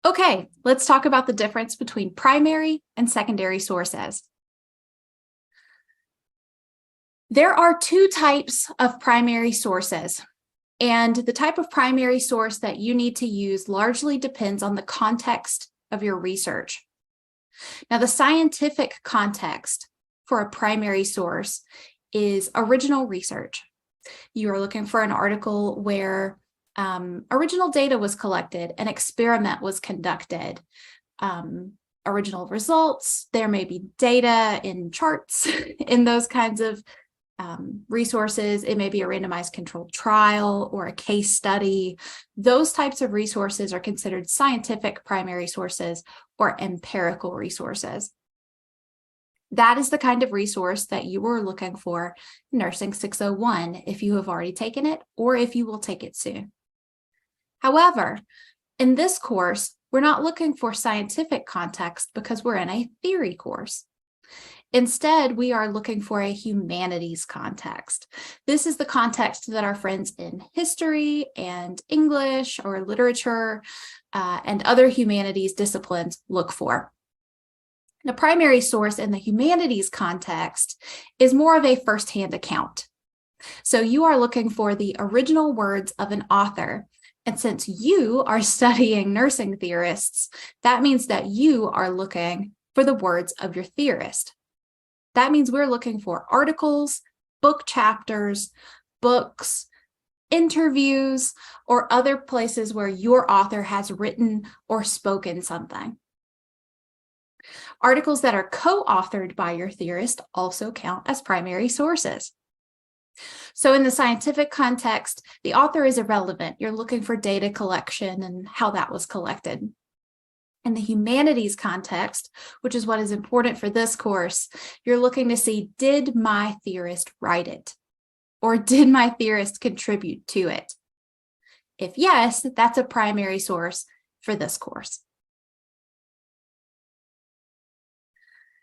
Okay, let's talk about the difference between primary and secondary sources. There are two types of primary sources, and the type of primary source that you need to use largely depends on the context of your research. Now, the scientific context for a primary source is original research. You are looking for an article where original data was collected, an experiment was conducted, original results, there may be data in charts in those kinds of resources. It may be a randomized controlled trial or a case study. Those types of resources are considered scientific primary sources or empirical resources. That is the kind of resource that you are looking for in Nursing 601 if you have already taken it or if you will take it soon. However, in this course, we're not looking for scientific context because we're in a theory course. Instead, we are looking for a humanities context. This is the context that our friends in history and English or literature and other humanities disciplines look for. The primary source in the humanities context is more of a firsthand account. So you are looking for the original words of an author. And since you are studying nursing theorists, that means that you are looking for the words of your theorist. That means we're looking for articles, book chapters, books, interviews, or other places where your author has written or spoken something. Articles that are co-authored by your theorist also count as primary sources. So in the scientific context, the author is irrelevant. You're looking for data collection and how that was collected. In the humanities context, which is what is important for this course, you're looking to see, did my theorist write it? Or did my theorist contribute to it? If yes, that's a primary source for this course.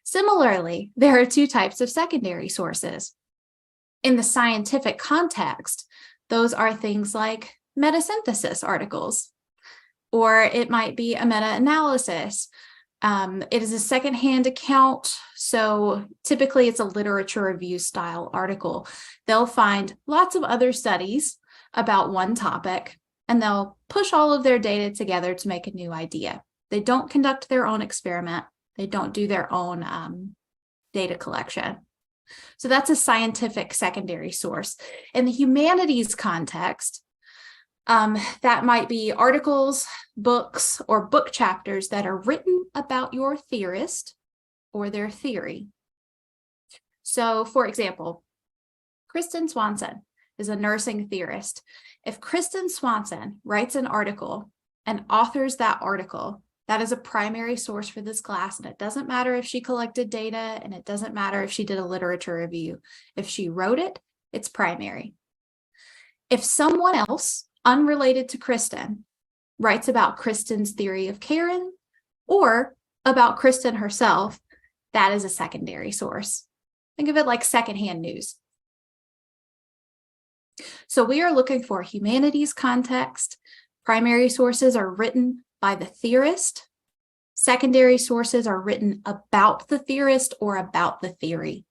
Similarly, there are two types of secondary sources. In the scientific context, those are things like metasynthesis articles, or it might be a meta-analysis. It is a secondhand account, so typically it's a literature review style article. They'll find lots of other studies about one topic, and they'll push all of their data together to make a new idea. They don't conduct their own experiment. They don't do their own data collection. So that's a scientific secondary source. In the humanities context, that might be articles, books, or book chapters that are written about your theorist or their theory. So, for example, Kristen Swanson is a nursing theorist. If Kristen Swanson writes an article and authors that article, that is a primary source for this class, and it doesn't matter if she collected data, and it doesn't matter if she did a literature review. If she wrote it, it's primary. If someone else, unrelated to Kristen, writes about Kristen's theory of Karen or about Kristen herself, that is a secondary source. Think of it like secondhand news. So we are looking for humanities context. Primary sources are written by the theorist. Secondary sources are written about the theorist or about the theory.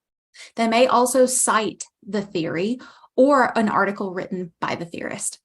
They may also cite the theory or an article written by the theorist.